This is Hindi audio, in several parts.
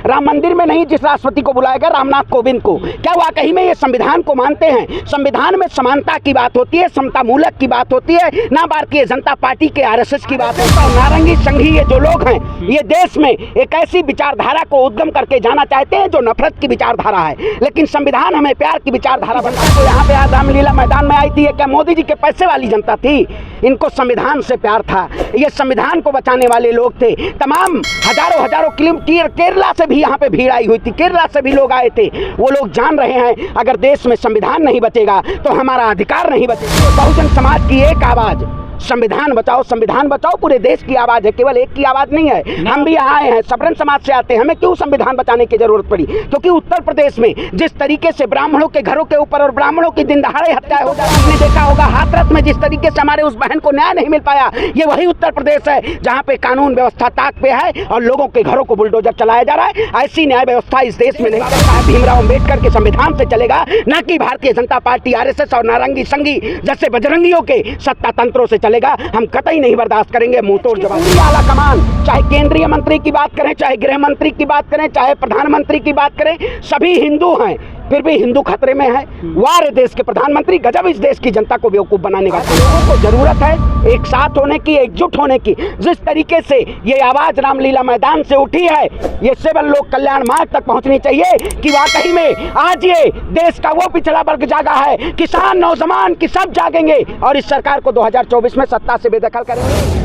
राम मंदिर में नहीं जिस राष्ट्रपति को बुलाया गया, रामनाथ कोविंद को, क्या वाकई में ये संविधान को मानते हैं? संविधान में समानता की बात होती है, समता मूलक की बात होती है, ना भारतीय जनता पार्टी के आरएसएस की बात है। और नारंगी संघी ये जो लोग हैं, ये देश में एक ऐसी विचारधारा को उद्गम करके जाना चाहते हैं जो नफरत की विचारधारा है, लेकिन संविधान हमें प्यार की विचारधारा बनता है। तो यहाँ पे आज रामलीला मैदान में आई थी, ये क्या मोदी जी के पैसे वाली जनता थी? इनको संविधान से प्यार था, ये संविधान को बचाने वाले लोग थे। तमाम हजारों किलोमीटर केरला से भी यहाँ पे भीड़ आई हुई थी, केरला से भी लोग आए थे। वो लोग जान रहे हैं अगर देश में संविधान नहीं बचेगा तो हमारा अधिकार नहीं बचेगा। बहुजन समाज की एक आवाज, संविधान बचाओ पूरे देश की आवाज है, केवल एक की आवाज नहीं है। हम भी यहाँ आए हैं, सबरन समाज से आते हैं, हमें क्यों संविधान बचाने की जरूरत पड़ी? क्योंकि उत्तर प्रदेश में जिस तरीके से ब्राह्मणों के घरों के ऊपर और ब्राह्मणों की दिन दहाड़े हत्या हो जाती है, आपने देखा होगा हाथरस में जिस तरीके से हमारे उस बहन को न्याय नहीं मिल पाया, ये वही उत्तर प्रदेश है जहाँ पे कानून व्यवस्था ताक पे है और लोगों के घरों को बुलडोजर चलाया जा रहा है। ऐसी न्याय व्यवस्था इस देश में नहीं चलता है, भीमराव अम्बेडकर के संविधान से चलेगा, न कि भारतीय जनता पार्टी, आरएसएस और नारंगी संघी जैसे बजरंगियों के सत्ता तंत्रों से चलेगा। हम कतई नहीं बर्दाश्त करेंगे मुंहतोड़ जवाब। आला कमान, चाहे केंद्रीय मंत्री की बात करें, चाहे गृह मंत्री की बात करें, चाहे प्रधानमंत्री की बात करें, सभी हिंदू हैं, फिर भी हिंदू खतरे में है। वार देश के प्रधानमंत्री, गजब इस देश की जनता को बेवकूफ बनाने का। लोगों को जरूरत है एक साथ होने की, एकजुट होने की। जिस तरीके से ये आवाज रामलीला मैदान से उठी है, ये सिविल लोक कल्याण मार्ग तक पहुंचनी चाहिए कि वाकई में आज ये देश का वो पिछड़ा वर्ग जागा है, किसान, नौजवान की सब जागेंगे और इस सरकार को 2024 में सत्ता से बेदखल करेंगे।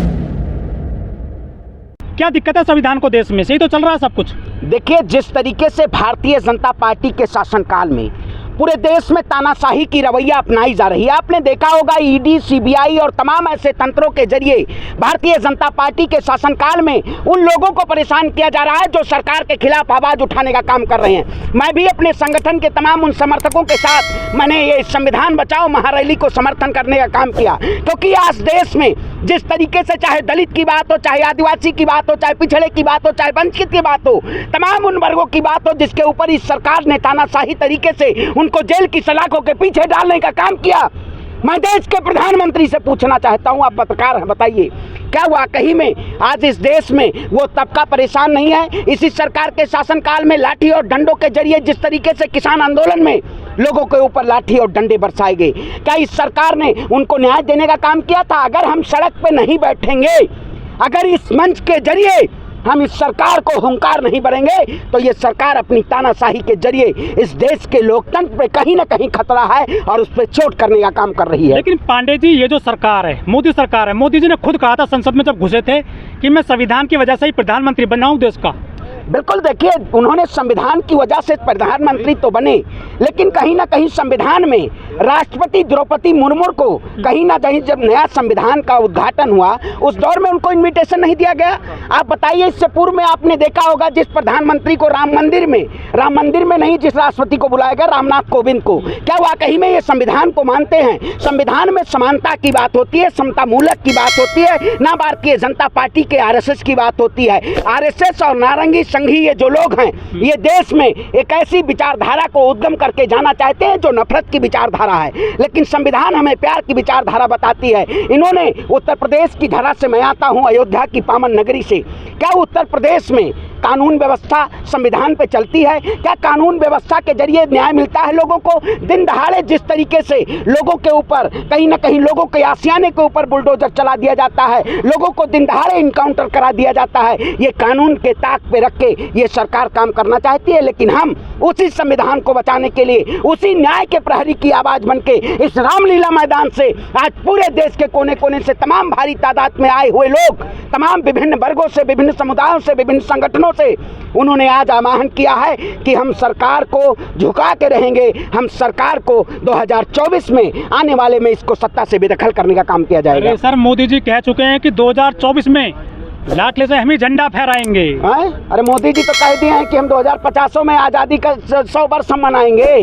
क्या दिक्कत है संविधान को? देश में सही तो चल रहा है सब कुछ। देखिए, जिस तरीके से भारतीय जनता पार्टी के शासनकाल में पूरे देश में तानाशाही की रवैया अपनाई जा रही है, आपने देखा होगा ईडी, सीबीआई और तमाम ऐसे तंत्रों के जरिए भारतीय जनता पार्टी के शासनकाल में उन लोगों को परेशान किया जा रहा है जो सरकार के खिलाफ आवाज उठाने का काम कर रहे हैं। मैं भी अपने संगठन के तमाम उन समर्थकों के साथ मैंने ये संविधान बचाओ महारैली को समर्थन करने का काम किया, क्योंकि आज देश में जिस तरीके से चाहे दलित की बात हो, चाहे आदिवासी की बात हो, चाहे पिछड़े की बात हो, चाहे वंचित की बात हो, तमाम उन वर्गों की बात हो जिसके ऊपर इस सरकार ने तानाशाही तरीके से उनको जेल की सलाखों के पीछे डालने का काम किया। मैं देश के प्रधानमंत्री से पूछना चाहता हूं, आप पत्रकार हैं, बताइए क्या वाकई में आज इस देश में वो तबका परेशान नहीं है? इसी सरकार के शासनकाल में लाठी और डंडों के जरिए जिस तरीके से किसान आंदोलन में लोगों के ऊपर लाठी और डंडे बरसाए गए, क्या इस सरकार ने उनको न्याय देने का काम किया था? अगर हम सड़क पे नहीं बैठेंगे, अगर इस मंच के जरिए हम इस सरकार को हुंकार नहीं भरेंगे, तो ये सरकार अपनी तानाशाही के जरिए इस देश के लोकतंत्र पे कहीं ना कहीं खतरा है और उस पर चोट करने का काम कर रही है। लेकिन पांडे जी, ये जो सरकार है, मोदी सरकार है, मोदी जी ने खुद कहा था संसद में जब घुसे थे कि मैं संविधान की वजह से ही प्रधानमंत्री बना हूं देश का। बिल्कुल, देखिए, उन्होंने संविधान की वजह से प्रधानमंत्री तो बने, लेकिन कहीं ना कहीं संविधान में राष्ट्रपति द्रौपदी मुर्मू को कहीं ना कहीं जब नया संविधान का उद्घाटन हुआ उस दौर में उनको इनविटेशन नहीं दिया गया। आप बताइए, इससे पूर्व में आपने देखा होगा जिस प्रधानमंत्री को राम मंदिर में नहीं जिस राष्ट्रपति को बुलाया गया, रामनाथ कोविंद को, क्या वाकई में ये संविधान को मानते हैं? संविधान में समानता की बात होती है, समता मूलक की बात होती है, ना भारतीय जनता पार्टी के आरएसएस की बात होती है। आरएसएस और नारंगी संघी ये जो लोग हैं, ये देश में एक ऐसी विचारधारा को उद्गम करके जाना चाहते हैं जो नफरत की विचारधारा है, लेकिन संविधान हमें प्यार की विचारधारा बताती है। इन्होंने उत्तर प्रदेश की धरा से, मैं आता हूं अयोध्या की पावन नगरी से, क्या उत्तर प्रदेश में कानून व्यवस्था संविधान पे चलती है? क्या कानून व्यवस्था के जरिए न्याय मिलता है लोगों को? दिन दहाड़े जिस तरीके से लोगों के ऊपर कहीं ना कहीं लोगों के आशियाने के ऊपर बुलडोजर चला दिया जाता है, लोगों को दिन दहाड़े इनकाउंटर करा दिया जाता है, ये कानून के ताक पे रख के ये सरकार काम करना चाहती है। लेकिन हम उसी संविधान को बचाने के लिए, उसी न्याय के प्रहरी की आवाज बन के इस रामलीला मैदान से आज पूरे देश के कोने कोने से तमाम भारी तादाद में आए हुए लोग, तमाम विभिन्न वर्गों से, विभिन्न समुदायों से, विभिन्न संगठनों से, उन्होंने आज आह्वान किया है कि हम सरकार को झुका के रहेंगे। हम सरकार को 2024 में आने वाले में इसको सत्ता से बेदखल करने का काम किया जाएगा। अरे सर, मोदी जी कह चुके हैं कि 2024 में लाडले से हम ही झंडा फहराएंगे। अरे मोदी जी तो कह दिए हैं कि हम 2050 में आज़ादी का 100 वर्ष हम मनाएंगे।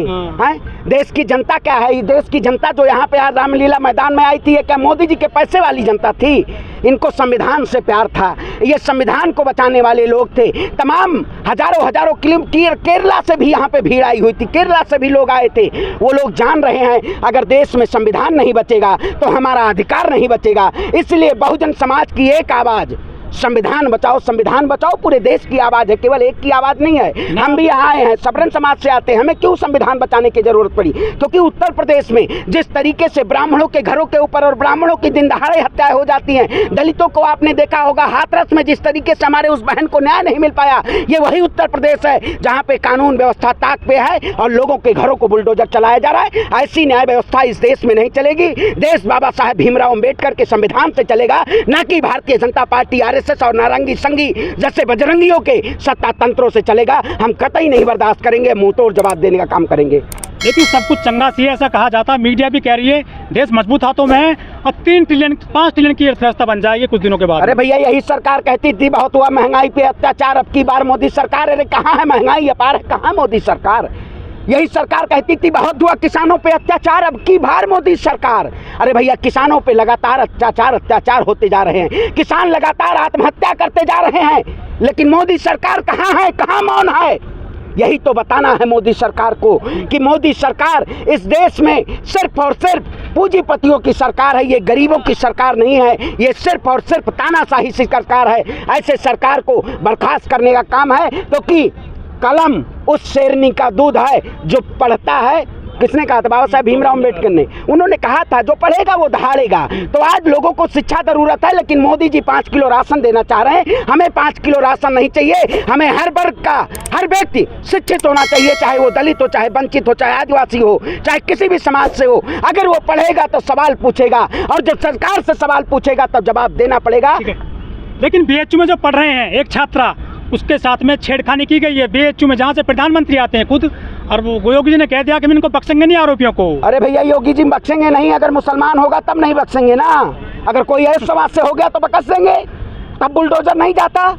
देश की जनता क्या है? देश की जनता जो यहाँ पे आज रामलीला मैदान में आई थी, ये क्या मोदी जी के पैसे वाली जनता थी? इनको संविधान से प्यार था, ये संविधान को बचाने वाले लोग थे। तमाम हजारों किलोमीटर केरला से भी यहाँ पे भीड़ आई हुई थी, केरला से भी लोग आए थे। वो लोग जान रहे हैं अगर देश में संविधान नहीं बचेगा तो हमारा अधिकार नहीं बचेगा। इसलिए बहुजन समाज की एक आवाज़, संविधान बचाओ पूरे देश की आवाज़ है, केवल एक की आवाज़ नहीं है। हम भी यहाँ आए हैं, सबरन समाज से आते हैं, हमें क्यों संविधान बचाने की जरूरत पड़ी? क्योंकि उत्तर प्रदेश में जिस तरीके से ब्राह्मणों के घरों के ऊपर और ब्राह्मणों की दिन दहाड़े हत्याएं हो जाती हैं, दलितों को आपने देखा होगा हाथरस में जिस तरीके से हमारे उस बहन को न्याय नहीं मिल पाया, ये वही उत्तर प्रदेश है जहाँ पे कानून व्यवस्था ताक पे है और लोगों के घरों को बुलडोजर चलाया जा रहा है। ऐसी न्याय व्यवस्था इस देश में नहीं चलेगी। देश बाबा साहेब भीमराव अंबेडकर के संविधान से चलेगा, न कि भारतीय जनता पार्टी, आरएसएस और नारंगी संघी जैसे बजरंगियों के सत्ता तंत्रों से चलेगा। हम कतई नहीं बर्दाश्त करेंगे, मुंह तोड़ जवाब देने का काम करेंगे। लेकिन सब कुछ चंगा सी है ऐसा कहा जाता है, मीडिया भी कह रही है देश मजबूत हाथों में है और 5 ट्रिलियन की अर्थव्यवस्था बन जाएगी कुछ दिनों के बाद। अरे भैया यही सरकार कहती थी बहुत हुआ महंगाई पे अत्याचार, अब की बार मोदी सरकार, अरे कहाँ है महंगाई अपार है, कहाँ मोदी सरकार? यही सरकार कहती थी बहुत हुआ किसानों पे अत्याचार, अब की बार मोदी सरकार। अरे भैया किसानों पे लगातार अत्याचार होते जा रहे हैं, किसान लगातार आत्महत्या करते जा रहे हैं, लेकिन मोदी सरकार कहाँ है, कहाँ मौन है? यही तो बताना है मोदी सरकार को कि मोदी सरकार इस देश में सिर्फ और सिर्फ पूंजीपतियों की सरकार है, ये गरीबों की सरकार नहीं है, ये सिर्फ और सिर्फ तानाशाही की सरकार है। ऐसे सरकार को बर्खास्त करने का काम है, क्योंकि कलम उस शेरनी का दूध है जो पढ़ता है। किसने कहा था? बाबा साहेब भीमराव अम्बेडकर ने। उन्होंने कहा था जो पढ़ेगा वो दहाड़ेगा। तो आज लोगों को शिक्षा जरूरत है, लेकिन मोदी जी 5 किलो राशन देना चाह रहे हैं। हमें 5 किलो राशन नहीं चाहिए, हमें हर वर्ग का हर व्यक्ति शिक्षित होना चाहिए, चाहे वो दलित हो, चाहे वंचित हो, चाहे आदिवासी हो, चाहे किसी भी समाज से हो। अगर वो पढ़ेगा तो सवाल पूछेगा, और जब सरकार से सवाल पूछेगा तब जवाब देना पड़ेगा। लेकिन बीएचयू में जो पढ़ रहे हैं एक छात्रा, उसके साथ में छेड़खानी की गई है बीएचयू में, जहाँ से प्रधानमंत्री आते हैं खुद, और वो योगी जी ने कह दिया कि हम इनको बख्शेंगे नहीं आरोपियों को। अरे भैया योगी जी बख्शेंगे नहीं, अगर मुसलमान होगा तब नहीं बख्शेंगे ना। अगर कोई ऐसे समाज से हो गया तो बख्श देंगे, तब बुलडोजर नहीं जाता।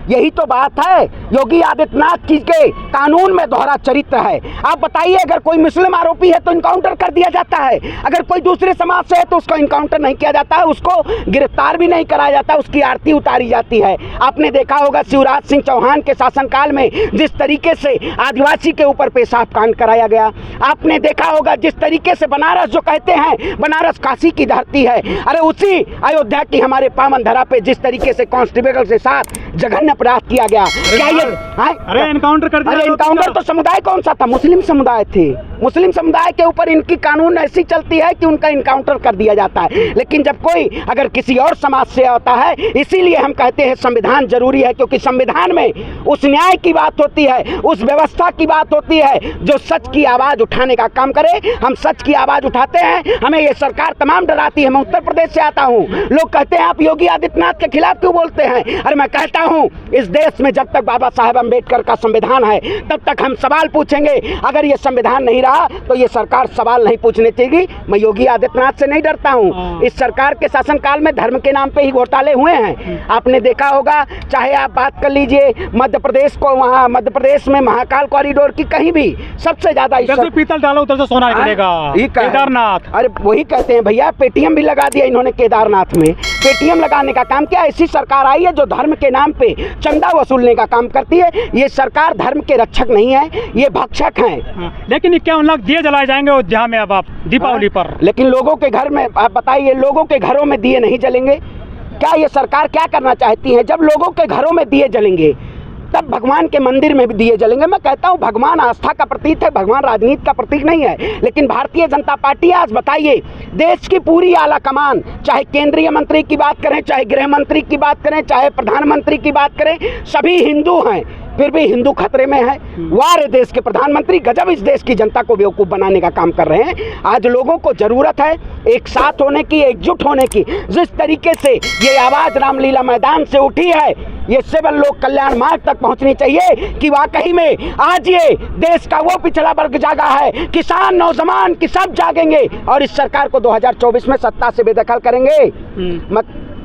यही तो बात है। योगी आदित्यनाथ जी के कानून में दोहरा चरित्र है। आप बताइए, अगर कोई मुस्लिम आरोपी है तो इनकाउंटर कर दिया जाता है, अगर कोई दूसरे समाज से है तो उसको इनकाउंटर नहीं किया जाता है, उसको गिरफ्तार भी नहीं कराया जाता, उसकी आरती उतारी जाती है। आपने देखा होगा शिवराज सिंह चौहान के शासनकाल में जिस तरीके से आदिवासी के ऊपर पेशाब कांड कराया गया। आपने देखा होगा जिस तरीके से बनारस, जो कहते हैं बनारस काशी की धरती है, अरे उसी अयोध्या की हमारे पावन धरा पे जिस तरीके से कांस्टेबल के साथ जघन्य अपराध किया गया। क्या ये अरे एनकाउंटर कर दिया? अरे एनकाउंटर तो समुदाय कौन सा था? मुस्लिम समुदाय थे। मुस्लिम समुदाय के ऊपर इनकी कानून ऐसी चलती है कि उनका इनकाउंटर कर दिया जाता है। लेकिन जब कोई अगर किसी और समाज से आता है, इसीलिए हम कहते हैं संविधान जरूरी है, क्योंकि संविधान में उस न्याय की बात होती है, उस व्यवस्था की बात होती है जो सच की आवाज उठाने का काम करे। हम सच की आवाज उठाते हैं, हमें ये सरकार तमाम डराती है। मैं उत्तर प्रदेश से आता हूँ, लोग कहते हैं आप योगी आदित्यनाथ के खिलाफ क्यों बोलते हैं? अरे मैं कहता हूँ इस देश में जब तक बाबा साहेब अम्बेडकर का संविधान है तब तक हम सवाल पूछेंगे। अगर ये संविधान नहीं रहा तो ये सरकार सवाल नहीं पूछने चाहिए। मैं योगी आदित्यनाथ से नहीं डरता हूँ। इस सरकार के शासनकाल में धर्म के नाम पे ही घोटाले हुए हैं। आपने देखा होगा, चाहे आप बात कर लीजिए मध्य प्रदेश को, वहाँ मध्य प्रदेश में महाकाल कॉरिडोर की कहीं भी सबसे ज्यादा पीतल डालो उधर से सोना निकलेगा। केदारनाथ, अरे वही कहते हैं भैया, पेटीएम भी लगा दिया इन्होंने केदारनाथ में। पेटीएम लगाने का काम क्या? ऐसी सरकार आई है जो धर्म के नाम पे चंदा वसूलने का काम करती है। ये सरकार धर्म के रक्षक नहीं है, ये भक्षक हैं। लेकिन 51 लाख दिए जलाए जाएंगे अयोध्या में अब आप दीपावली पर। लेकिन लोगों के घर में, आप बताइए, लोगों के घरों में दिए नहीं जलेंगे क्या? ये सरकार क्या करना चाहती है? जब लोगों के घरों में दिए जलेंगे तब भगवान के मंदिर में भी दिए जलेंगे। मैं कहता हूँ भगवान आस्था का प्रतीक है, भगवान राजनीति का प्रतीक नहीं है। लेकिन भारतीय जनता पार्टी, आज बताइए, देश की पूरी आला कमान, चाहे केंद्रीय मंत्री की बात करें, चाहे गृह मंत्री की बात करें, चाहे प्रधानमंत्री की बात करें, सभी हिंदू हैं, फिर भी हिंदू खतरे में है। वार देश के प्रधानमंत्री गजब इस देश की जनता को बेवकूफ़ बनाने का काम कर रहे हैं। आज लोगों को जरूरत है एक साथ होने की, एकजुट होने की। जिस तरीके से ये आवाज़ रामलीला मैदान से उठी है, ये सिविल लोक कल्याण मार्ग तक पहुंचनी चाहिए कि वाकई में आज ये देश का वो पिछड़ा वर्ग जागा है, किसान, नौजवान की सब जागेंगे और इस सरकार को 2024 में सत्ता से बेदखल करेंगे।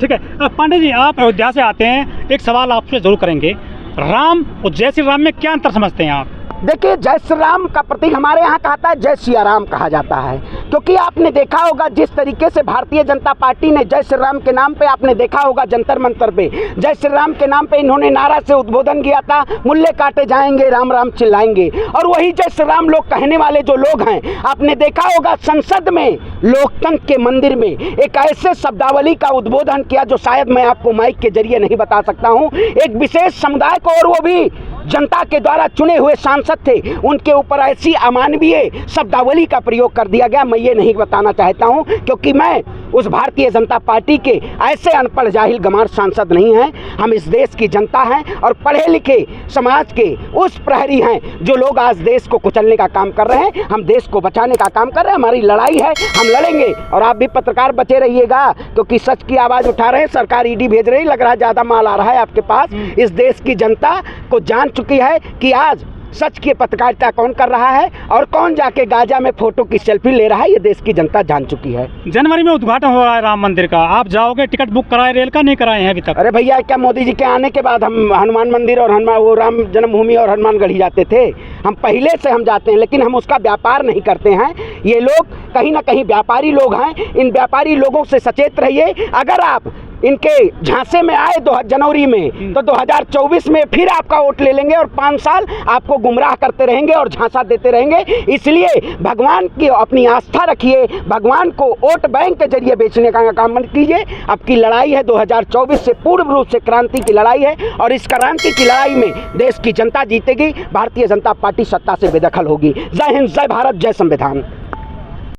ठीक है पांडे जी, आप अयोध्या से आते हैं, एक सवाल आपसे जरूर करेंगे। राम और जय श्री राम में क्या अंतर समझते हैं आप? देखिए, जय श्री राम का प्रतीक हमारे यहाँ कहता है जय सिया राम कहा जाता है, क्योंकि आपने देखा होगा जिस तरीके से भारतीय जनता पार्टी ने जय श्री राम के नाम पे, आपने देखा होगा जंतर मंतर पे जय श्री राम के नाम पे इन्होंने नारा से उद्बोधन किया था, मूल्य काटे जाएंगे राम राम चिल्लाएंगे। और वही जय श्री राम लोग कहने वाले जो लोग हैं, आपने देखा होगा संसद में लोकतंत्र के मंदिर में एक ऐसे शब्दावली का उद्बोधन किया जो शायद मैं आपको माइक के जरिए नहीं बता सकता हूँ। एक विशेष समुदाय को, और वो भी जनता के द्वारा चुने हुए सांसद थे, उनके ऊपर ऐसी अमानवीय शब्दावली का प्रयोग कर दिया गया। मैं ये नहीं बताना चाहता हूं, क्योंकि मैं उस भारतीय जनता पार्टी के ऐसे अनपढ़ जाहिल गंवार सांसद नहीं हैं। हम इस देश की जनता हैं और पढ़े लिखे समाज के उस प्रहरी हैं जो लोग आज देश को कुचलने का काम कर रहे हैं। हम देश को बचाने का काम कर रहे हैं, हमारी लड़ाई है, हम लड़ेंगे। और आप भी पत्रकार बचे रहिएगा, क्योंकि सच की आवाज़ उठा रहे हैं, सरकार ईडी भेज रही, लग रहा है ज़्यादा माल आ रहा है आपके पास। इस देश की जनता को जान चुकी है कि आज सच की पत्रकारिता कौन कर रहा है और कौन जाके गाजा में फोटो की सेल्फी ले रहा है, ये देश की जनता जान चुकी है। जनवरी में उद्घाटन हो रहा है राम मंदिर का, आप जाओगे? टिकट बुक कराए रेल का? नहीं कराए हैं अभी तक? अरे भैया, क्या मोदी जी के आने के बाद हम हनुमान मंदिर और वो राम जन्मभूमि और हनुमानगढ़ी जाते थे? हम पहले से हम जाते हैं, लेकिन हम उसका व्यापार नहीं करते हैं। ये लोग कहीं ना कहीं व्यापारी लोग हैं। इन व्यापारी लोगों से सचेत रहिए। अगर आप इनके झांसे में आए जनवरी में, तो 2024 में फिर आपका वोट ले लेंगे और 5 साल आपको गुमराह करते रहेंगे और झांसा देते रहेंगे। इसलिए भगवान की अपनी आस्था रखिए, भगवान को वोट बैंक के जरिए बेचने का काम मत कीजिए। अब की लड़ाई है 2024 से पूर्ण रूप से क्रांति की लड़ाई है, और इस क्रांति की लड़ाई में देश की जनता जीतेगी, भारतीय जनता पार्टी सत्ता से बेदखल होगी। जय हिंद, जय भारत, जय संविधान।